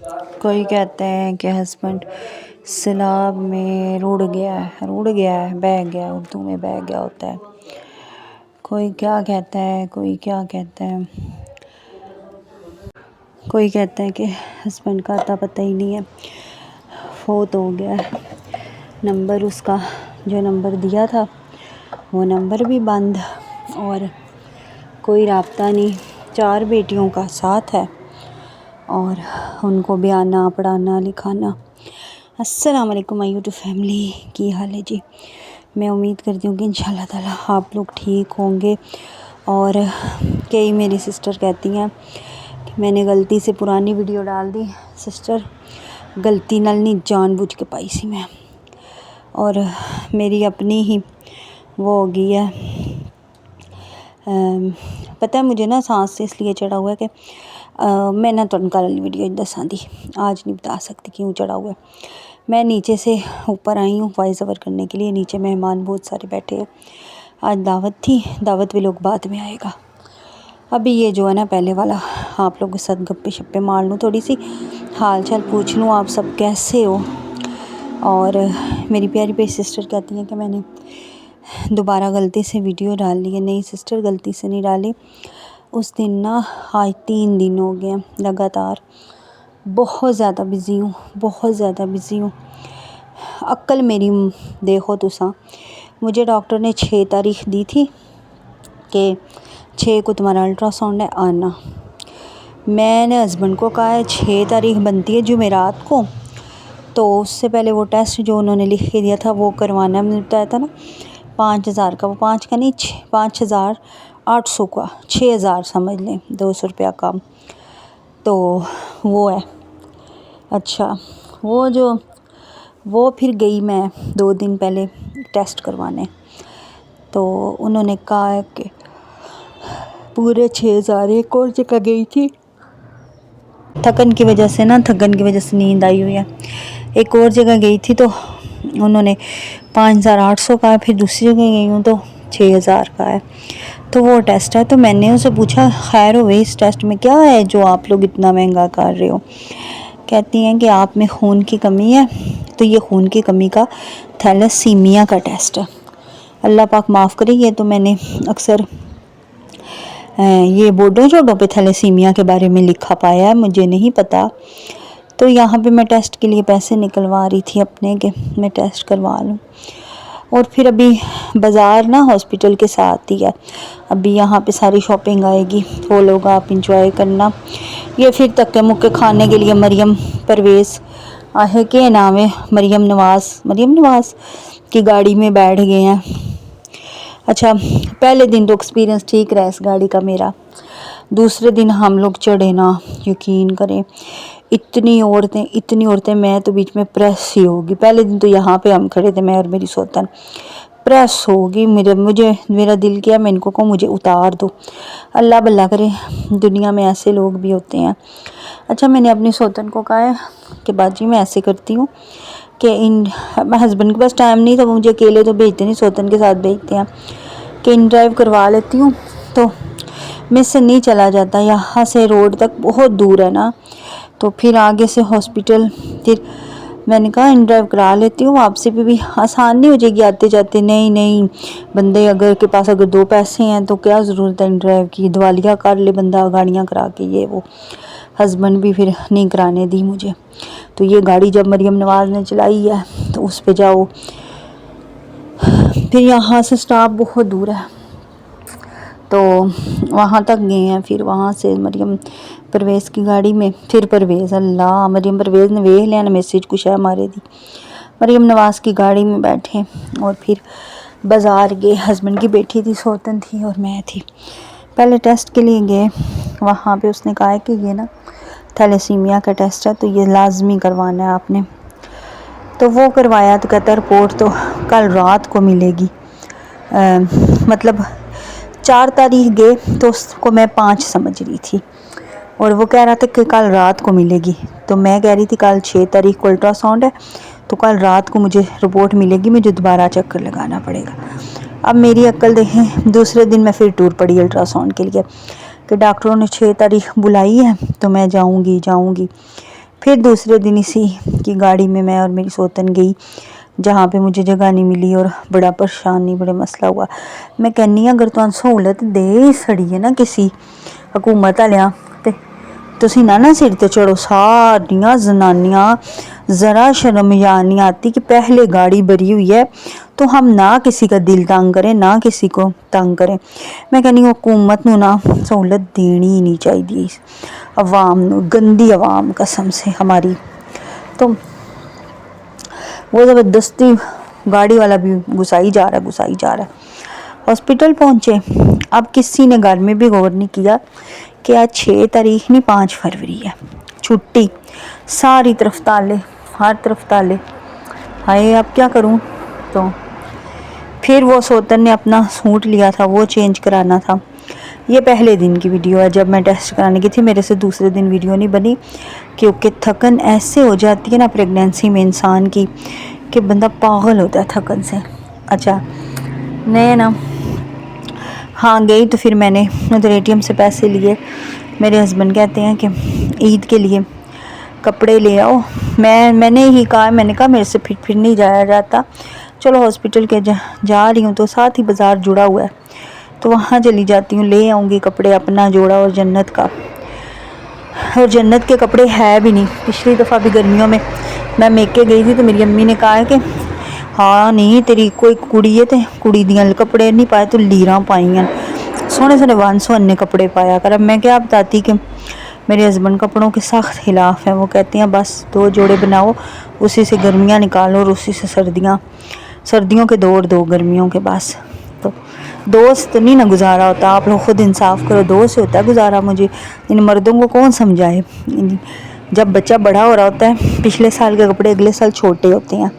कोई कहते हैं कि हस्बैंड सैलाब में रुड़ गया है, बह गया, उर्दू में बह गया होता है। कोई क्या कहता है, कोई क्या कहता है। कोई कहता है कि हस्बैंड का अता पता ही नहीं है, फोत हो गया है। नंबर उसका जो नंबर दिया था वो नंबर भी बंद और कोई राब्ता नहीं। 4 बेटियों का साथ है और उनको भी आना पढ़ाना लिखाना। अस्सलाम वालेकुम माय यूट्यूब फैमिली, की हाल है जी। मैं उम्मीद करती हूँ कि इंशाल्लाह ताला आप लोग ठीक होंगे। और कई मेरी सिस्टर कहती हैं कि मैंने गलती से पुरानी वीडियो डाल दी। सिस्टर गलती नाल नहीं, जानबूझ के पाई सी मैं, और मेरी अपनी ही वो हो गई है। पता है मुझे ना सांस से इसलिए चढ़ा हुआ है कि मैं ना तुहानू कल वीडियो दसा दी, आज नहीं बता सकती क्यों चढ़ा हुआ है। मैं नीचे से ऊपर आई हूँ वॉइस ओवर करने के लिए। नीचे मेहमान बहुत सारे बैठे हैं, आज दावत थी, दावत भी लोग बाद में आएगा। अभी ये जो है ना पहले वाला, आप लोगों के साथ गप्पे शप्पे मार लूँ, थोड़ी सी हाल चाल पूछ लूँ, आप सब कैसे हो। और मेरी प्यारी प्यारी सिस्टर कहती हैं कि मैंने दोबारा गलती से वीडियो डाल ली है। नहीं सिस्टर, गलती से नहीं डाली। उस दिन ना आज 3 दिन हो गए लगातार बहुत ज़्यादा बिज़ी हूँ, बहुत ज़्यादा बिज़ी हूँ। अक्ल मेरी देखो तुसा, मुझे डॉक्टर ने 6 तारीख दी थी कि 6 को तुम्हारा अल्ट्रासाउंड है, आना। मैंने हस्बैंड को कहा है 6 तारीख बनती है जुमेरात को, तो उससे पहले वो टेस्ट जो उन्होंने लिख के दिया था वो करवाना है। मैंने बताया था ना 5,000 का, वो 5 का नहीं 5,800 का, 6,000 समझ लें, 200 रुपया कम। तो वो है। अच्छा वो फिर गई मैं 2 दिन पहले टेस्ट करवाने, तो उन्होंने कहा है कि पूरे 6,000। एक और जगह गई थी, थकन की वजह से नींद आई हुई है। एक और जगह गई थी तो उन्होंने 5,800 का है। फिर दूसरी जगह गई हूँ तो 6,000 का है। तो वो टेस्ट है। तो मैंने उनसे पूछा खैर हो इस टेस्ट में क्या है जो आप लोग इतना महंगा कर रहे हो। कहती हैं कि आप में खून की कमी है, तो ये खून की कमी का थैलेसीमिया का टेस्ट है। अल्लाह पाक माफ़ करे, ये तो मैंने अक्सर ये बोर्डों शोर्डों पे थैलेसीमिया के बारे में लिखा पाया है, मुझे नहीं पता। तो यहाँ पे मैं टेस्ट के लिए पैसे निकलवा रही थी अपने के, मैं टेस्ट करवा लूँ। और फिर अभी बाज़ार ना हॉस्पिटल के साथ ही है, अभी यहाँ पे सारी शॉपिंग आएगी, वो लोग आप इंजॉय करना। ये फिर तक्के मुक्के खाने के लिए मरियम परवेज़ आहे के नाम है, मरियम नवाज़ की गाड़ी में बैठ गए हैं। अच्छा, पहले दिन तो एक्सपीरियंस ठीक रहा इस गाड़ी का मेरा। दूसरे दिन हम लोग चढ़े ना, यकीन करें इतनी औरतें, मैं तो बीच में प्रेस ही होगी। पहले दिन तो यहाँ पे हम खड़े थे, मैं और मेरी सौतन, प्रेस होगी। मेरा दिल किया मैं इनको कहूँ मुझे उतार दो। अल्लाह भला करे, दुनिया में ऐसे लोग भी होते हैं। अच्छा, मैंने अपनी सौतन को कहा है कि बाजी मैं ऐसे करती हूँ कि मैं हस्बैंड के पास टाइम नहीं था, वो मुझे अकेले तो भेजते नहीं, सौतन के साथ भेजते हैं, कि इन ड्राइव करवा लेती हूँ तो मिस से नहीं चला जाता। यहाँ से रोड तक बहुत दूर है ना, तो फिर आगे से हॉस्पिटल, फिर मैंने कहा इन ड्राइव करा लेती हूँ, आपसे भी आसान नहीं हो जाएगी आते जाते। नहीं बंदे अगर के पास अगर 2 पैसे हैं तो क्या ज़रूरत है इन ड्राइव की, दिवालिया कर ले बंदा गाड़ियाँ करा के, ये वो। हस्बैंड भी फिर नहीं कराने दी मुझे। तो ये गाड़ी जब मरियम नवाज़ ने चलाई है तो उस पे जाओ। फिर यहाँ से स्टॉप बहुत दूर है तो वहाँ तक गए हैं। फिर वहाँ से मरियम परवेज़ की गाड़ी में, फिर परवेज़ अल्लाह मरियम परवेज़ ने वेख लिया ना मैसेज कुछ है हमारे दी, मरियम नवाज़ की गाड़ी में बैठे और फिर बाज़ार गए। हस्बैंड की बेटी थी, सौतन थी और मैं थी। पहले टेस्ट के लिए गए, वहाँ पे उसने कहा है कि ये ना थैलेसीमिया का टेस्ट है तो ये लाजमी करवाना है आपने। तो वो करवाया तो कहता रिपोर्ट तो कल रात को मिलेगी। मतलब 4 तारीख गए तो उसको मैं 5 समझ रही थी और वो कह रहा था कि कल रात को मिलेगी। तो मैं कह रही थी कल 6 तारीख को अल्ट्रासाउंड है तो कल रात को मुझे रिपोर्ट मिलेगी, मुझे दोबारा चक्कर लगाना पड़ेगा। अब मेरी अक्ल देखें, दूसरे दिन मैं फिर टूर पड़ी अल्ट्रासाउंड के लिए कि डॉक्टरों ने 6 तारीख बुलाई है तो मैं जाऊंगी। फिर दूसरे दिन इसी की गाड़ी में मैं और मेरी सोतन गई, जहाँ पे मुझे जगह नहीं मिली और बड़ा परेशानी बड़ा मसला हुआ। मैं कहनी अगर तुहानू सहूलत दे सड़ी है ना किसी हुकूमत वालियां ते तुसी ना सिर ते चढ़ो। सारियां जनानियां ज़रा शर्म या नहीं आती कि पहले गाड़ी भरी हुई है तो हम ना किसी का दिल तंग करें ना किसी को तंग करें। मैं कहनी हुकूमत नू ना सहूलत देनी ही नहीं चाहिए अवाम नू, गंदी अवाम कसम से हमारी। तो वो ज़बरदस्ती गाड़ी वाला भी घुसाई जा रहा है। हॉस्पिटल पहुँचे, अब किसी ने घर में भी गौर नहीं किया कि आज 6 तारीख नहीं 5 फरवरी है, छुट्टी। सारी तरफ ताले, हर तरफ ताले। हाय अब क्या करूं। तो फिर वो सोतन ने अपना सूट लिया था, वो चेंज कराना था। ये पहले दिन की वीडियो है जब मैं टेस्ट कराने की थी। मेरे से दूसरे दिन वीडियो नहीं बनी क्योंकि थकन ऐसे हो जाती है ना प्रेगनेंसी में इंसान की कि बंदा पागल होता है थकन से। अच्छा मैं ना हाँ गई तो फिर मैंने उधर ATM से पैसे लिए। मेरे हस्बैंड कहते हैं कि ईद के लिए कपड़े ले आओ। मैंने ही कहा, मैंने कहा मेरे से फिर नहीं जाया जाता, चलो हॉस्पिटल के जा रही हूँ तो साथ ही बाज़ार जुड़ा हुआ है तो वहाँ चली जाती हूँ, ले आऊँगी कपड़े अपना जोड़ा और जन्नत का। और जन्नत के कपड़े है भी नहीं। पिछली दफ़ा भी गर्मियों में मैं मेके गई थी तो मेरी अम्मी ने कहा है कि हाँ नहीं तेरी कोई कुड़ी है तो कुड़ी दियाँ कपड़े नहीं पाए तो लीरां पाइयां, सोहने सोहने 101 कपड़े पाया कर। अब मैं क्या बताती कि मेरे हस्बैंड कपड़ों के सख्त खिलाफ़ हैं। वो कहते हैं बस 2 जोड़े बनाओ, उसी से गर्मियाँ निकालो और उसी से सर्दियों के दौर दो गर्मियों के। बस तो 2 से तो नहीं ना गुजारा होता, आप लोग खुद इंसाफ करो, 2 से होता है गुजारा। मुझे इन मर्दों को कौन समझाए। जब बच्चा बड़ा हो रहा होता है, पिछले साल के कपड़े अगले साल छोटे होते हैं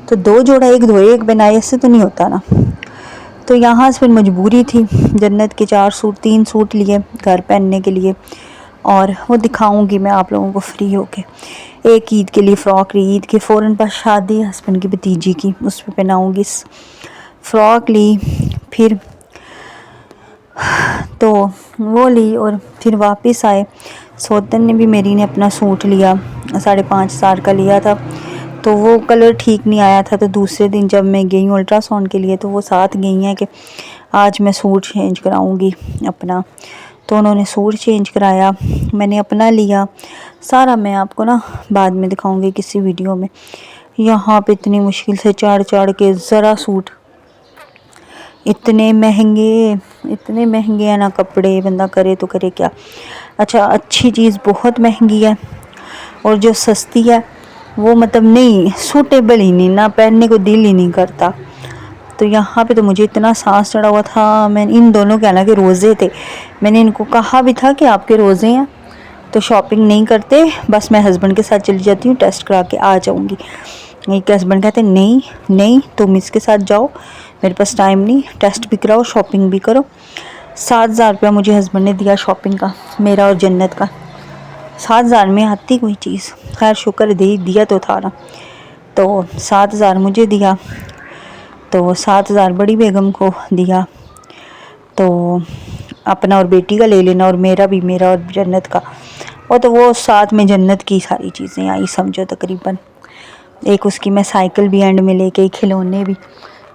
तो 2 जोड़ा एक धोए एक बनाए, इससे तो नहीं होता ना। तो यहाँ से फिर मजबूरी थी। जन्नत के 4 सूट 3 सूट लिए घर पहनने के लिए और वो दिखाऊंगी मैं आप लोगों को फ्री होके। एक ईद के लिए फ़्रॉक ली, ईद के फ़ौरन बाद शादी हस्बैंड की भतीजी की, उस पर पहनाऊँगी। फ़्रॉक ली फिर तो वो ली और फिर वापस आए। सोतन ने भी मेरी ने अपना सूट लिया, 5,500 का लिया था तो वो कलर ठीक नहीं आया था। तो दूसरे दिन जब मैं गई हूँ अल्ट्रासाउंड के लिए तो वो साथ गई हैं कि आज मैं सूट चेंज कराऊंगी अपना। तो उन्होंने सूट चेंज कराया, मैंने अपना लिया सारा। मैं आपको ना बाद में दिखाऊंगी किसी वीडियो में। यहाँ पे इतनी मुश्किल से चढ़ के ज़रा सूट, इतने महंगे हैं ना कपड़े, बंदा करे तो करे क्या। अच्छा अच्छी चीज़ बहुत महंगी है और जो सस्ती है वो मतलब नहीं सूटेबल ही नहीं, ना पहनने को दिल ही नहीं करता। तो यहाँ पे तो मुझे इतना सांस चढ़ा हुआ था। मैं इन दोनों के हालांकि रोज़े थे, मैंने इनको कहा भी था कि आपके रोज़े हैं तो शॉपिंग नहीं करते, बस मैं हस्बैंड के साथ चली जाती हूँ, टेस्ट करा के आ जाऊँगी। एक हस्बैंड कहते नहीं तुम इसके साथ जाओ, मेरे पास टाइम नहीं, टेस्ट भी कराओ शॉपिंग भी करो। 7,000 रुपया मुझे हस्बैंड ने दिया शॉपिंग का, मेरा और जन्नत का। 7,000 में आती कोई चीज़, खैर शुक्र दे दिया तो था ना। तो 7,000 मुझे दिया, तो 7,000 बड़ी बेगम को दिया, तो अपना और बेटी का ले लेना और मेरा और जन्नत का। और तो वो साथ में जन्नत की सारी चीज़ें आई समझो तकरीबन। एक उसकी मैं साइकिल भी एंड में लेके, खिलौने भी,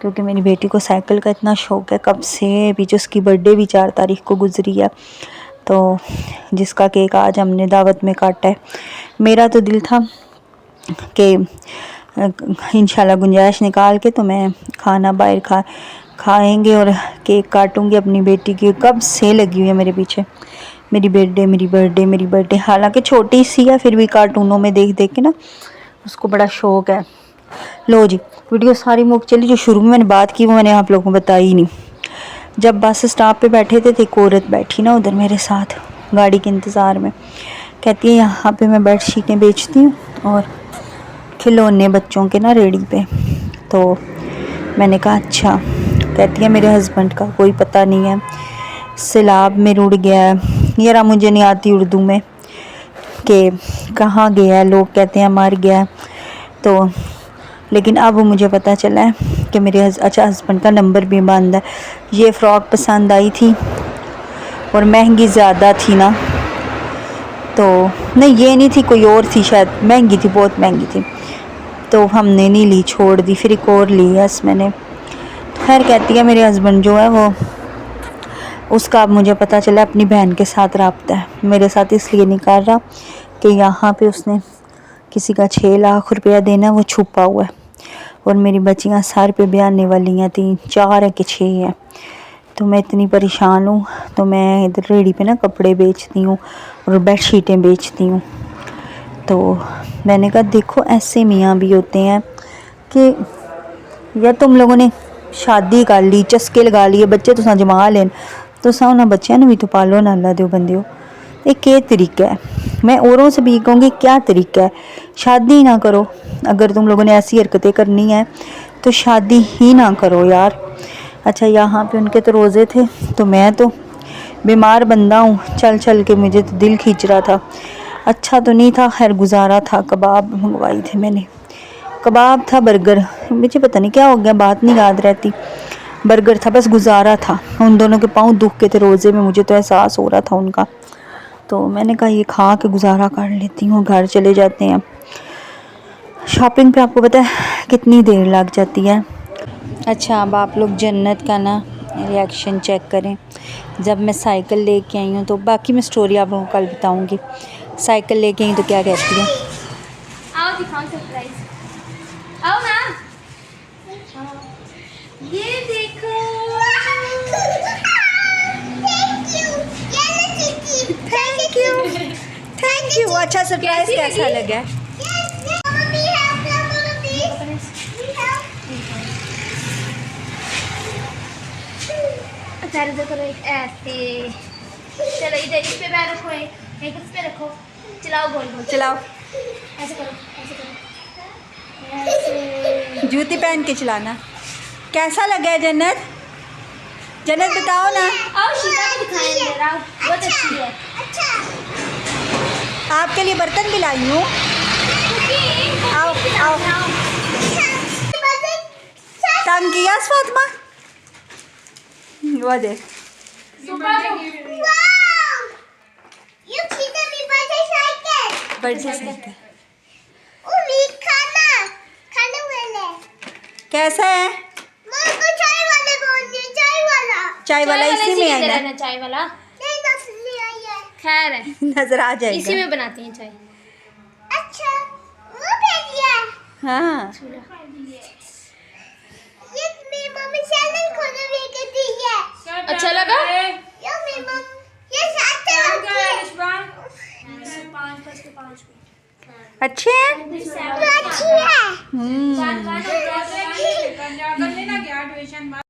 क्योंकि मेरी बेटी को साइकिल का इतना शौक़ है कब से। पीछे उसकी बर्थडे भी 4 तारीख को गुजरी है, तो जिसका केक आज हमने दावत में काटा है। मेरा तो दिल था कि इंशाल्लाह गुंजाइश निकाल के तो मैं खाना बाहर खाएंगे और केक काटूंगी अपनी बेटी की। कब से लगी हुई है मेरे पीछे, मेरी बर्थडे। हालांकि छोटी सी है फिर भी कार्टूनों में देख देख के ना उसको बड़ा शौक़ है। लो जी वीडियो सारी मुक चली। जो शुरू में मैंने बात की वो मैंने आप लोगों को बताई नहीं। जब बस स्टॉप पे बैठे थे तो एक औरत बैठी ना उधर मेरे साथ गाड़ी के इंतज़ार में, कहती है यहाँ पे मैं बेडशीटें बेचती हूँ और खिलौने बच्चों के ना रेडी पे। तो मैंने कहा अच्छा। कहती है मेरे हस्बैंड का कोई पता नहीं है, सैलाब में रुड़ गया है, यार मुझे नहीं आती उर्दू में कि कहाँ गया है, लोग कहते हैं मर गया है। तो लेकिन अब मुझे पता चला है कि मेरे हस्बैंड का नंबर भी बंद है। ये फ़्रॉक पसंद आई थी और महंगी ज़्यादा थी ना, तो नहीं, ये नहीं थी, कोई और थी शायद, महंगी थी, बहुत महंगी थी, तो हमने नहीं ली, छोड़ दी। फिर एक और ली यस मैंने। खैर कहती है मेरे हस्बैंड जो है वो, उसका अब मुझे पता चला अपनी बहन के साथ राब्ता है, मेरे साथ इसलिए नहीं कर रहा कि यहाँ पे उसने किसी का 6 लाख रुपया देना, वो छुपा हुआ है, और मेरी बच्चियाँ सर पे भी आने वाली हैं, 3 4 है कि 6 हैं। तो मैं इतनी परेशान हूँ, तो मैं इधर रेडी पे ना कपड़े बेचती हूँ और बेडशीटें बेचती हूँ। तो मैंने कहा देखो ऐसे मियाँ भी होते हैं कि या तुम लोगों ने शादी कर ली, चस्के लगा लिए, बच्चे तुसा जमा लेन, तुसा उन्होंने बच्चों भी तो पालो ना, अल्लाह दो बंदियो। ये क्या तरीका है? मैं औरों से भी कहूँगी क्या तरीका है, शादी ना करो। अगर तुम लोगों ने ऐसी हरकतें करनी है तो शादी ही ना करो यार। अच्छा यहाँ पे उनके तो रोज़े थे, तो मैं तो बीमार बंदा हूँ, चल चल के मुझे तो दिल खींच रहा था। अच्छा तो नहीं था, खैर गुजारा था। कबाब मंगवाई थे मैंने, कबाब था, बर्गर, मुझे पता नहीं क्या हो गया, बात नहीं याद रहती। बर्गर था, बस गुजारा था। उन दोनों के पाँव दुख के थे रोज़े में, मुझे तो एहसास हो रहा था उनका। तो मैंने कहा ये खा के गुजारा कर लेती हूँ, घर चले जाते हैं। शॉपिंग पे आपको पता है कितनी देर लग जाती है। अच्छा अब आप लोग जन्नत का ना रिएक्शन चेक करें। जब मैं साइकिल लेके आई हूँ, तो बाकी मैं स्टोरी आप लोगों को कल बताऊँगी। साइकिल लेके आई तो क्या कहती है, आओ दिखाओ सरप्राइज, आओ ना, ये देखो। Thank you. अच्छा सरप्राइज कैसा लगा? पैर इधर करो, एक ऐसे, चलो इधर इस पे पैर रखो, एक इस पे रखो, चलाओ गोल गोल, चलाओ, ऐसे करो, ऐसे करो, ऐसे। जूती पहन के चलाना। कैसा लगा है जन्नत? जन्नत बताओ ना। आओ शीता को दिखाएं अंदर, आओ, बहुत अच्छी है। आपके लिए बर्तन भी लाई हूँ, आओ आओ। तंग किया फातिमा? वो देख, कैसा है? चाय वाला इसी में है ना? चाय वाला खैर है, नजर आ इसी जाएगा। में बनाते हैं चाय। अच्छा वो भेजिए। हाँ ये मेरी मम्मी चैनल खोलने लेके दी है। अच्छा लगा? ये मेरी मम्मी ये साथ अच्छे हैं। अच्छी है।